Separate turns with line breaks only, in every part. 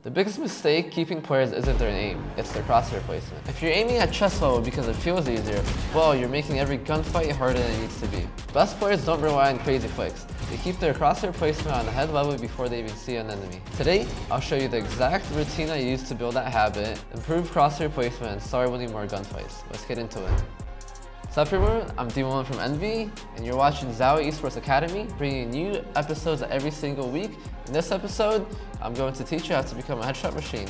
The biggest mistake keeping players isn't their aim, it's their crosshair placement. If you're aiming at chest level because it feels easier, well, you're making every gunfight harder than it needs to be. Best players don't rely on crazy flicks. They keep their crosshair placement on the head level before they even see an enemy. Today, I'll show you the exact routine I use to build that habit, improve crosshair placement, and start winning more gunfights. Let's get into it. What's up everyone, I'm Demon from Envy, and you're watching ZOWIE Esports Academy, bringing new episodes every single week. In this episode, I'm going to teach you how to become a headshot machine.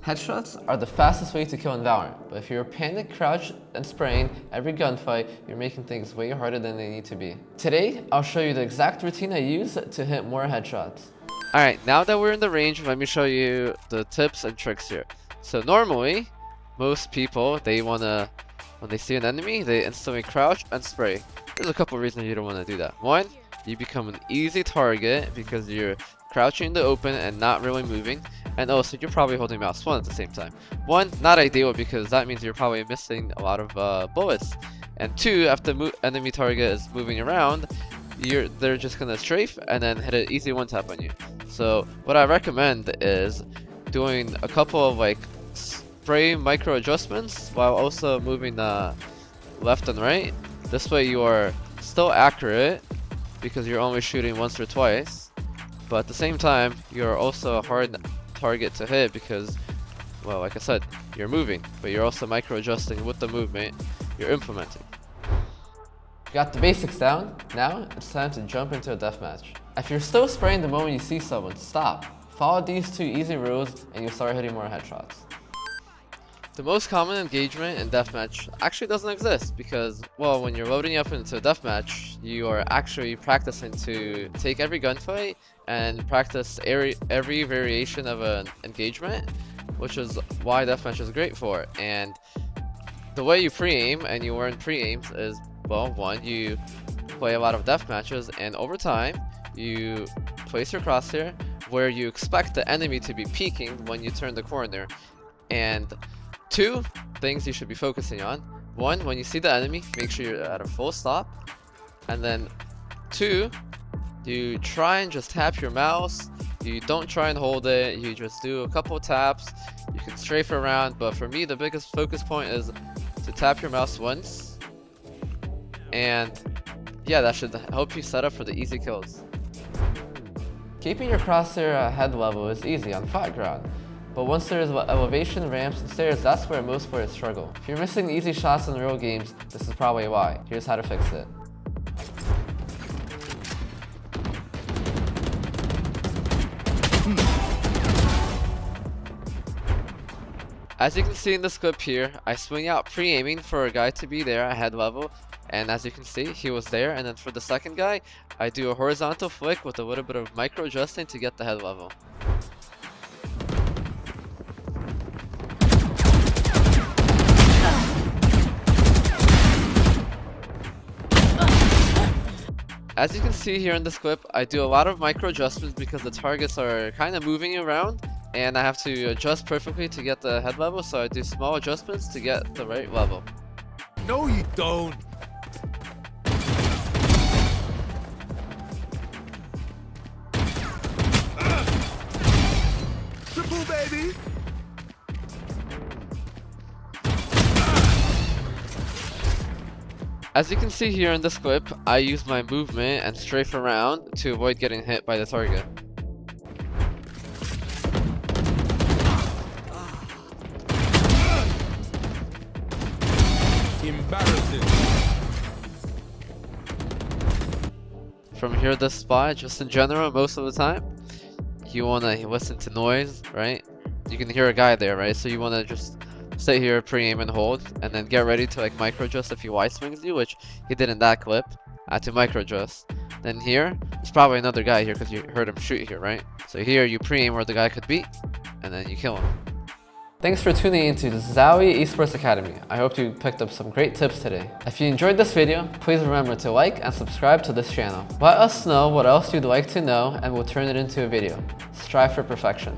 Headshots are the fastest way to kill in VALORANT, but if you're panic, crouch, and spraying every gunfight, you're making things way harder than they need to be. Today, I'll show you the exact routine I use to hit more headshots.
Alright, now that we're in the range, let me show you the tips and tricks here. So normally, most people, when they see an enemy, they instantly crouch and spray. There's a couple reasons you don't want to do that. One, you become an easy target because you're crouching in the open and not really moving. And also, you're probably holding mouse 1 at the same time. One, not ideal because that means you're probably missing a lot of bullets. And two, if the enemy target is moving around, they're just gonna strafe and then hit an easy one-tap on you. So what I recommend is doing a couple of spray micro adjustments while also moving left and right. This way you are still accurate because you're only shooting once or twice, but at the same time you're also a hard target to hit because, well, like I said, you're moving, but you're also micro adjusting with the movement you're implementing.
Got the basics down, now it's time to jump into a deathmatch. If you're still spraying the moment you see someone, stop. Follow these two easy rules and you'll start hitting more headshots.
The most common engagement in deathmatch actually doesn't exist because, well, when you're loading up into a deathmatch, you are actually practicing to take every gunfight and practice every variation of an engagement, which is why deathmatch is great for. And the way you pre-aim and you learn pre-aims is, well, one, you play a lot of death matches, and over time, you place your crosshair where you expect the enemy to be peeking when you turn the corner. And two things you should be focusing on. One, when you see the enemy, make sure you're at a full stop. And then two, you try and just tap your mouse. You don't try and hold it, you just do a couple taps. You can strafe around, but for me, the biggest focus point is to tap your mouse once. And yeah, that should help you set up for the easy kills.
Keeping your crosshair at head level is easy on flat ground, but once there is elevation, ramps, and stairs, that's where most players struggle. If you're missing easy shots in real games, this is probably why. Here's how to fix it.
As you can see in this clip here, I swing out pre-aiming for a guy to be there at head level. And as you can see, he was there. And then for the second guy, I do a horizontal flick with a little bit of micro adjusting to get the head level. As you can see here in this clip, I do a lot of micro adjustments because the targets are kind of moving around and I have to adjust perfectly to get the head level, so I do small adjustments to get the right level.
No, you don't. Triple, baby.
As you can see here in this clip, I use my movement and strafe around to avoid getting hit by the target.
Embarrassing.
From here, this spot, just in general, most of the time, you want to listen to noise, right? You can hear a guy there, right? So you want to just stay here, pre-aim and hold, and then get ready to micro adjust if he wide swings you, which he did in that clip. I had to micro adjust. Then here, there's probably another guy here because you heard him shoot here, right? So here you pre-aim where the guy could be, and then you kill him.
Thanks for tuning into the ZOWIE Esports Academy. I hope you picked up some great tips today. If you enjoyed this video, please remember to like and subscribe to this channel. Let us know what else you'd like to know and we'll turn it into a video. Strive for perfection.